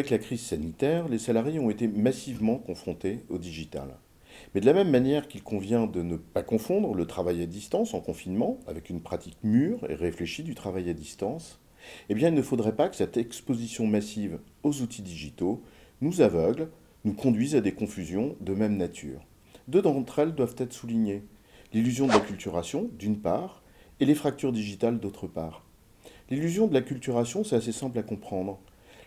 Avec la crise sanitaire, les salariés ont été massivement confrontés au digital. Mais de la même manière qu'il convient de ne pas confondre le travail à distance en confinement avec une pratique mûre et réfléchie du travail à distance, eh bien il ne faudrait pas que cette exposition massive aux outils digitaux nous aveugle, nous conduise à des confusions de même nature. Deux d'entre elles doivent être soulignées. L'illusion de l'acculturation, d'une part, et les fractures digitales, d'autre part. L'illusion de l'acculturation, c'est assez simple à comprendre.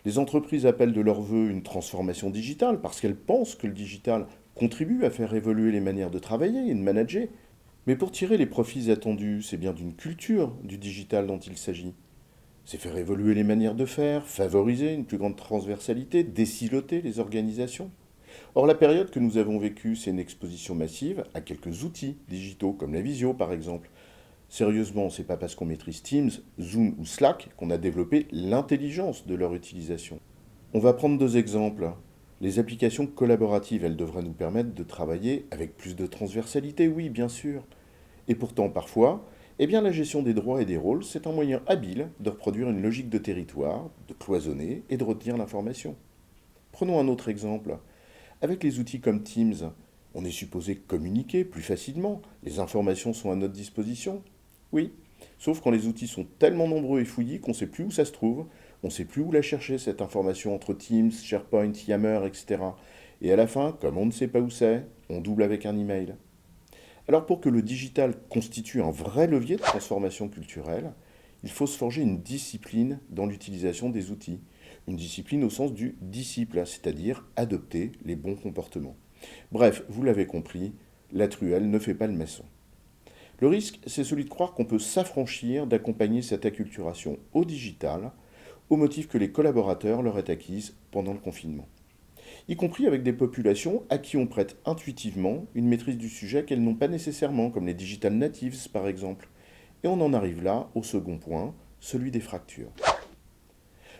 Les entreprises appellent de leur vœu une transformation digitale parce qu'elles pensent que le digital contribue à faire évoluer les manières de travailler et de manager. Mais pour tirer les profits attendus, c'est bien d'une culture du digital dont il s'agit. C'est faire évoluer les manières de faire, favoriser une plus grande transversalité, désiloter les organisations. Or, la période que nous avons vécue, c'est une exposition massive à quelques outils digitaux, comme la visio par exemple. Sérieusement, c'est pas parce qu'on maîtrise Teams, Zoom ou Slack qu'on a développé l'intelligence de leur utilisation. On va prendre deux exemples. Les applications collaboratives, elles devraient nous permettre de travailler avec plus de transversalité, oui, bien sûr. Et pourtant, parfois, eh bien, la gestion des droits et des rôles, c'est un moyen habile de reproduire une logique de territoire, de cloisonner et de retenir l'information. Prenons un autre exemple. Avec les outils comme Teams, on est supposé communiquer plus facilement. Les informations sont à notre disposition. Oui, sauf quand les outils sont tellement nombreux et fouillis qu'on ne sait plus où ça se trouve, on ne sait plus où la chercher, cette information entre Teams, SharePoint, Yammer, etc. Et à la fin, comme on ne sait pas où c'est, on double avec un email. Alors pour que le digital constitue un vrai levier de transformation culturelle, il faut se forger une discipline dans l'utilisation des outils. Une discipline au sens du disciple, c'est-à-dire adopter les bons comportements. Bref, vous l'avez compris, la truelle ne fait pas le maçon. Le risque, c'est celui de croire qu'on peut s'affranchir d'accompagner cette acculturation au digital au motif que les collaborateurs leur aient acquise pendant le confinement. Y compris avec des populations à qui on prête intuitivement une maîtrise du sujet qu'elles n'ont pas nécessairement, comme les digital natives par exemple. Et on en arrive là au second point, celui des fractures.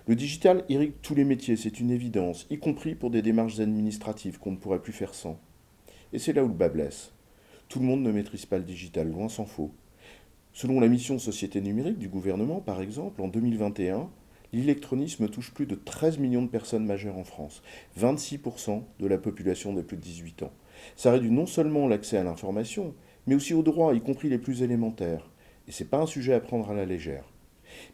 Le digital irrigue tous les métiers, c'est une évidence, y compris pour des démarches administratives qu'on ne pourrait plus faire sans. Et c'est là où le bas blesse. Tout le monde ne maîtrise pas le digital, loin s'en faut. Selon la mission Société numérique du gouvernement, par exemple, en 2021, l'électronisme touche plus de 13 millions de personnes majeures en France, 26% de la population de plus de 18 ans. Ça réduit non seulement l'accès à l'information, mais aussi aux droits, y compris les plus élémentaires. Et c'est pas un sujet à prendre à la légère.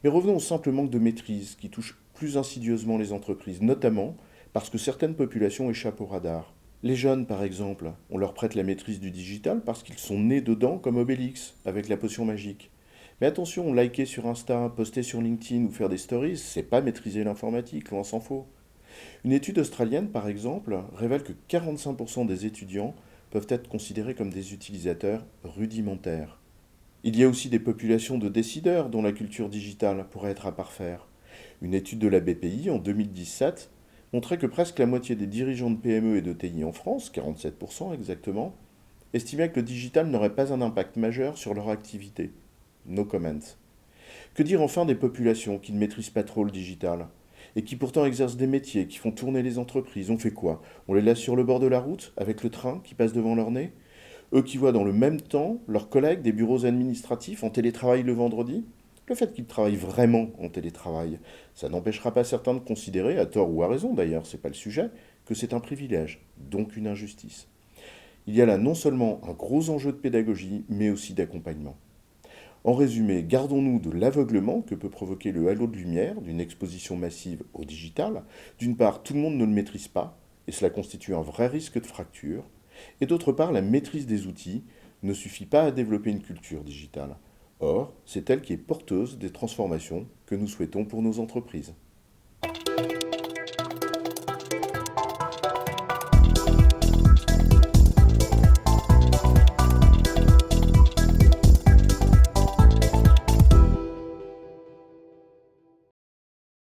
Mais revenons au simple manque de maîtrise qui touche plus insidieusement les entreprises, notamment parce que certaines populations échappent au radar. Les jeunes, par exemple, on leur prête la maîtrise du digital parce qu'ils sont nés dedans comme Obélix, avec la potion magique. Mais attention, liker sur Insta, poster sur LinkedIn ou faire des stories, c'est pas maîtriser l'informatique, loin s'en faut. Une étude australienne, par exemple, révèle que 45% des étudiants peuvent être considérés comme des utilisateurs rudimentaires. Il y a aussi des populations de décideurs dont la culture digitale pourrait être à parfaire. Une étude de la BPI en 2017 montrait que presque la moitié des dirigeants de PME et de TI en France, 47% exactement, estimaient que le digital n'aurait pas un impact majeur sur leur activité. No comment. Que dire enfin des populations qui ne maîtrisent pas trop le digital et qui pourtant exercent des métiers, qui font tourner les entreprises? On fait quoi? On les laisse sur le bord de la route avec le train qui passe devant leur nez? Eux qui voient dans le même temps leurs collègues des bureaux administratifs en télétravail le vendredi? Le fait qu'ils travaillent vraiment en télétravail, ça n'empêchera pas certains de considérer, à tort ou à raison d'ailleurs, c'est pas le sujet, que c'est un privilège, donc une injustice. Il y a là non seulement un gros enjeu de pédagogie, mais aussi d'accompagnement. En résumé, gardons-nous de l'aveuglement que peut provoquer le halo de lumière d'une exposition massive au digital. D'une part, tout le monde ne le maîtrise pas, et cela constitue un vrai risque de fracture. Et d'autre part, la maîtrise des outils ne suffit pas à développer une culture digitale. Or, c'est elle qui est porteuse des transformations que nous souhaitons pour nos entreprises.